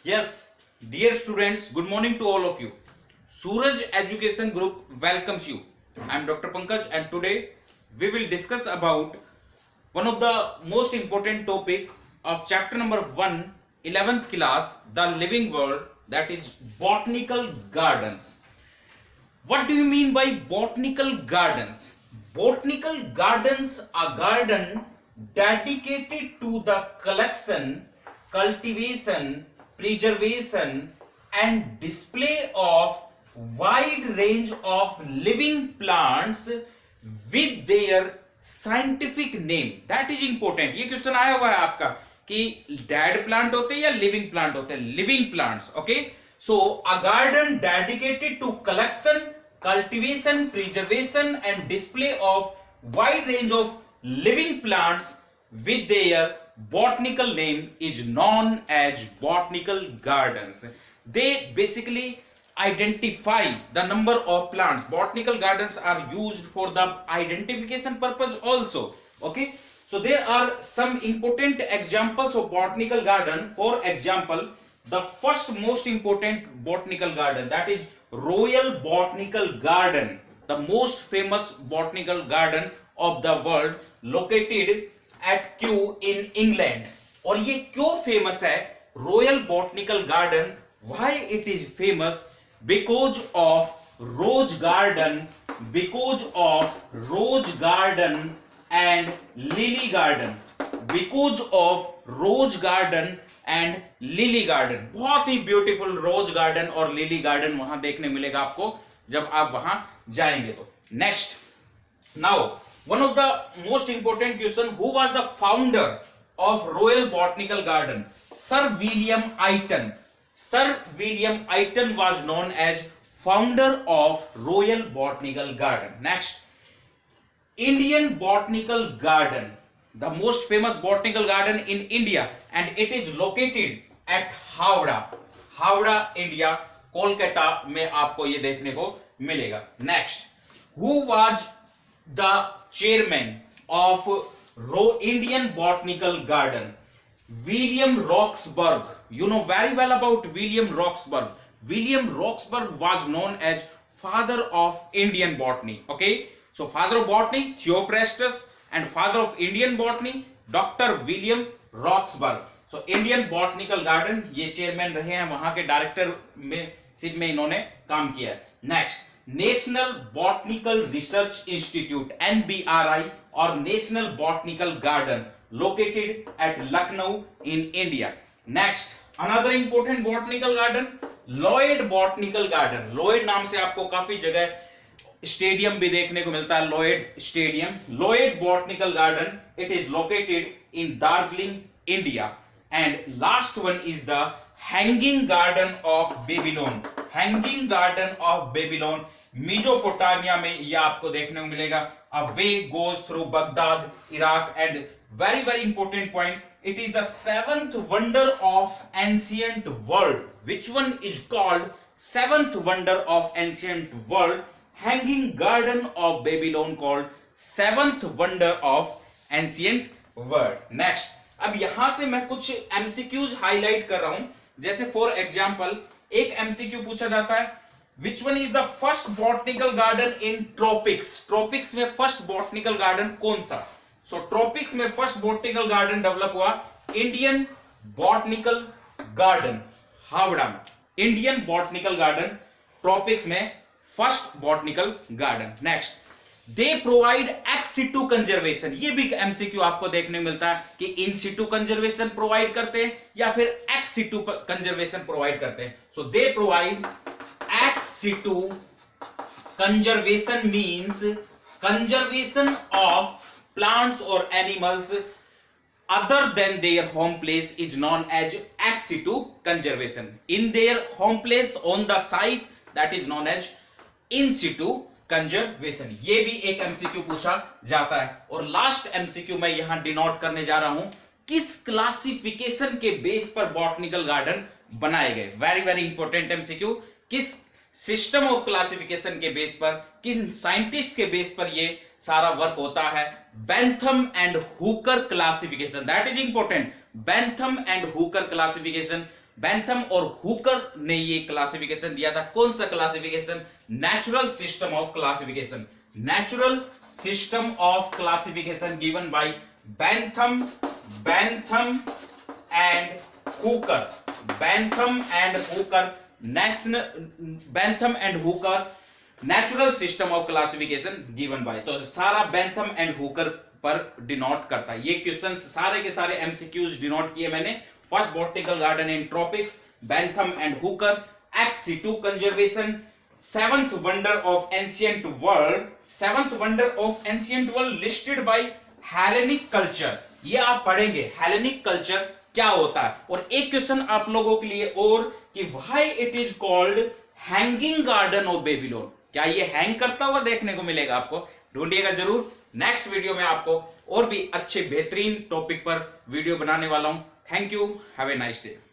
Yes, dear students, good morning to all of you. Suraj Education Group welcomes you. I am Dr. Pankaj and today we will discuss about one of the most important topic of chapter number 1, 11th class, the living world, that is botanical gardens. What do you mean by botanical gardens? Botanical gardens are garden dedicated to the collection, cultivation, preservation and display of wide range of living plants with their scientific name. That is important. ये question आया हुआ है आपका कि dead plant होते हैं या living plant होते हैं. Living plants. Okay, so a garden dedicated to collection, cultivation, preservation and display of wide range of living plants with their botanical name is known as botanical gardens. They basically identify the number of plants. Botanical gardens are used for the identification purpose also. Okay, so there are some important examples of botanical garden. For example, the first most important botanical garden, that is Royal Botanical Garden, the most famous botanical garden of the world, located at Kew in England. और ये क्यों famous है royal botanical garden? Why it is famous? Because of rose garden, because of rose garden and lily garden, because of rose garden and lily garden. बहुत ही beautiful rose garden और lily garden वहां देखने मिलेगा आपको जब आप वहां जाएंगे. तो next, now one of the most important question, who was the founder of royal botanical garden? Sir William Aiton. Sir William Aiton was known as founder of royal botanical garden. Next, Indian botanical garden, the most famous botanical garden in India, and it is located at Howrah, India, Kolkata में आपको ये देखने को मिलेगा. Next, who was the chairman of Indian Botanical Garden? William Roxburgh. You know very well about William Roxburgh. William Roxburgh was known as father of Indian botany. Okay, so father of botany Theophrastus and father of Indian botany Dr. William Roxburgh. So Indian Botanical Garden ये chairman रहे हैं, वहां के director में सिर्फ में इन्होंने काम किया है. Next, national botanical research institute NBRI और national botanical garden located at Lucknow in India. Next, another important botanical garden Lloyd botanical garden. Lloyd नाम से आपको काफी जगह स्टेडियम भी देखने को मिलता है, Lloyd stadium. Lloyd botanical garden, it is located in Darjeeling, India. And last one is the hanging garden of Babylon. Hanging garden of Babylon Mesopotamia में यह आपको देखने को मिलेगा. A way goes through Baghdad, Iraq. And very very important point, it is the seventh wonder of ancient world. Which one is called seventh wonder of ancient world? Hanging garden of Babylon called seventh wonder of ancient world. Next, अब यहां से मैं कुछ MCQs highlight कर रहा हूं. जैसे for example एक MCQ पूछा जाता है, which one is the first botanical garden in tropics? Tropics में फर्स्ट बॉटनिकल गार्डन कौन सा? सो ट्रॉपिक्स में फर्स्ट बॉटनिकल गार्डन डेवलप हुआ इंडियन बॉटनिकल गार्डन हावड़ा में. इंडियन बॉटनिकल गार्डन ट्रॉपिक्स में फर्स्ट बॉटनिकल गार्डन. नेक्स्ट, दे प्रोवाइड एक्स सिटू कंजर्वेशन. ये भी MCQ आपको देखने को मिलता है कि इन सिटू कंजर्वेशन प्रोवाइड करते हैं या फिर एक्स सिटू कंजर्वेशन प्रोवाइड करते हैं. So they provide ex situ conservation means conservation of plants or animals other than their home place is known as ex situ conservation. In their home place on the site, that is known as in situ conservation. ये भी एक MCQ पूछा जाता है. और last MCQ मैं यहां denote करने जा रहा हूं, किस क्लासिफिकेशन के बेस पर बॉटनिकल गार्डन बनाए गए. Very very important MCQ. किस सिस्टम ऑफ क्लासिफिकेशन के बेस पर, किन साइंटिस्ट के बेस पर ये सारा वर्क होता है? Bentham and Hooker classification. That is important. Bentham and Hooker classification Bentham और हुकर ने ये क्लासिफिकेशन दिया था। कौन सा classification? Natural system of classification. Natural system of classification given by Bentham and Hooker. Bentham and Hooker natural system of classification given by. तो सारा Bentham and Hooker पर डिनोट करता है। ये क्वेश्चंस सारे के सारे एमसीक्यूज डिनोट किए मैंने। First botanical garden in tropics, Bentham and Hooker, एक्स-सिटू conservation, seventh wonder of ancient world, seventh wonder of ancient world listed by Hellenic culture. ये आप पढ़ेंगे हेलेनिक कल्चर क्या होता है। और एक क्वेश्चन आप लोगों के लिए और कि why it is called hanging garden of Babylon. क्या ये हैंग करता हुआ देखने को मिलेगा आपको? ढूंढिएगा जरूर। नेक्स्ट वीडियो में आपको और भी अच्छे बेहतरीन टॉपिक पर वीडियो बनाने वाला हूं। Thank you, have a nice day.